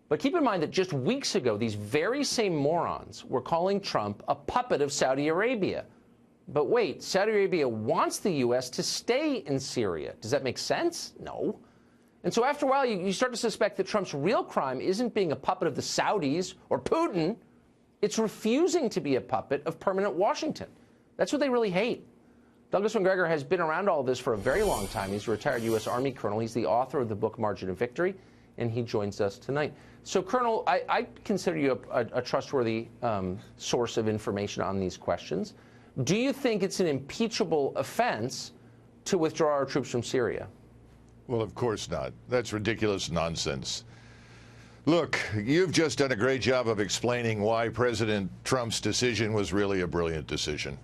But keep in mind that just weeks ago, these very same morons were calling Trump a puppet of Saudi Arabia. But wait, Saudi Arabia wants the U.S. to stay in Syria. Does that make sense? No. And so after a while, you start to suspect that Trump's real crime isn't being a puppet of the Saudis or Putin. It's refusing to be a puppet of permanent Washington. That's what they really hate. Douglas MacGregor has been around all this for a very long time. He's a retired U.S. Army colonel. He's the author of the book Margin of Victory, and he joins us tonight. So, Colonel, I consider you a trustworthy source of information on these questions. Do you think it's an impeachable offense to withdraw our troops from Syria? Well, of course not. That's ridiculous nonsense. Look, you've just done a great job of explaining why President Trump's decision was really a brilliant decision.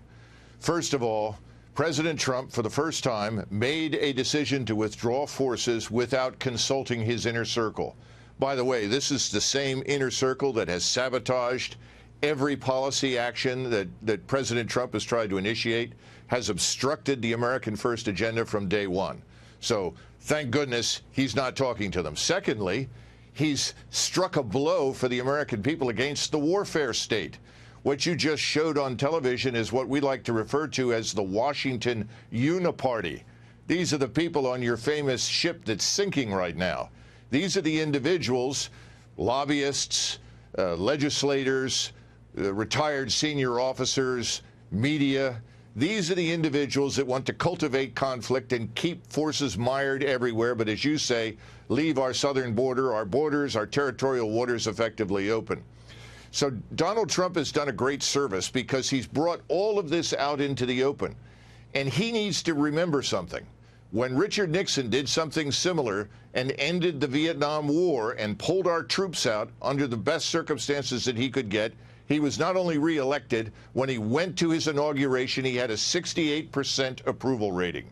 First of all, President Trump, for the first time, made a decision to withdraw forces without consulting his inner circle. By the way, this is the same inner circle that has sabotaged every policy action that President Trump has tried to initiate, has obstructed the American First agenda from day one. So thank goodness he's not talking to them. Secondly, he's struck a blow for the American people against the warfare state. What you just showed on television is what we like to refer to as the Washington Uniparty. These are the people on your famous ship that's sinking right now. These are the individuals, lobbyists, legislators, retired senior officers, media. These are the individuals that want to cultivate conflict and keep forces mired everywhere, but as you say, leave our southern border, our borders, our territorial waters effectively open. So Donald Trump has done a great service because he's brought all of this out into the open. And he needs to remember something. When Richard Nixon did something similar and ended the Vietnam War and pulled our troops out under the best circumstances that he could get, he was not only reelected, when he went to his inauguration, he had a 68% approval rating.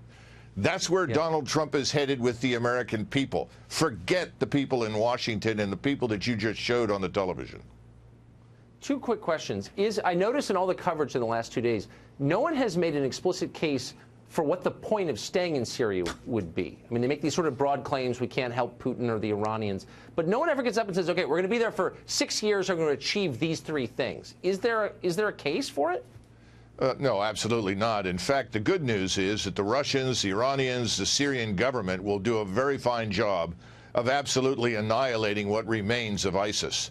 That's where Donald Trump is headed with the American people. Forget the people in Washington and the people that you just showed on the television. Two quick questions. I noticed in all the coverage in the last 2 days, no one has made an explicit case for what the point of staying in Syria would be. I mean, they make these sort of broad claims, we can't help Putin or the Iranians, but no one ever gets up and says, okay, we're going to be there for 6 years, we're going to achieve these 3 things. Is there a case for it? No, absolutely not. In fact, the good news is that the Russians, the Iranians, the Syrian government will do a very fine job of absolutely annihilating what remains of ISIS.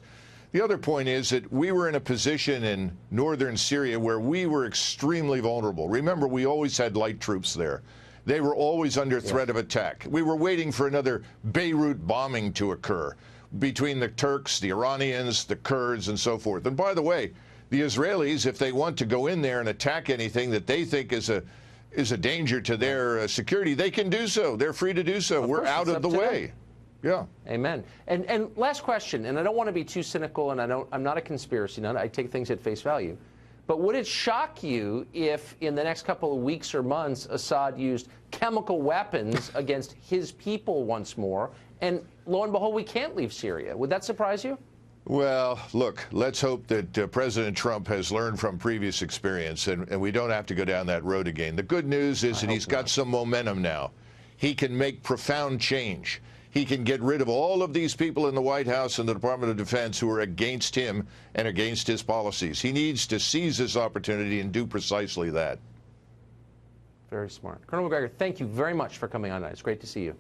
The other point is that we were in a position in northern Syria where we were extremely vulnerable. Remember, we always had light troops there. They were always under threat of attack. We were waiting for another Beirut bombing to occur between the Turks, the Iranians, the Kurds, and so forth. And by the way, the Israelis, if they want to go in there and attack anything that they think is a danger to their security, they can do so. They're free to do so. We're out of the way. Yeah. Amen. And last question, and I don't want to be too cynical, and I'm not a conspiracy nut. I take things at face value. But would it shock you if in the next couple of weeks or months Assad used chemical weapons against his people once more, and lo and behold, we can't leave Syria? Would that surprise you? Well, look, let's hope that President Trump has learned from previous experience, and we don't have to go down that road again. The good news is that he's got some momentum now. He can make profound change. He can get rid of all of these people in the White House and the Department of Defense who are against him and against his policies. He needs to seize this opportunity and do precisely that. Very smart. Colonel MacGregor, thank you very much for coming on tonight. It's great to see you.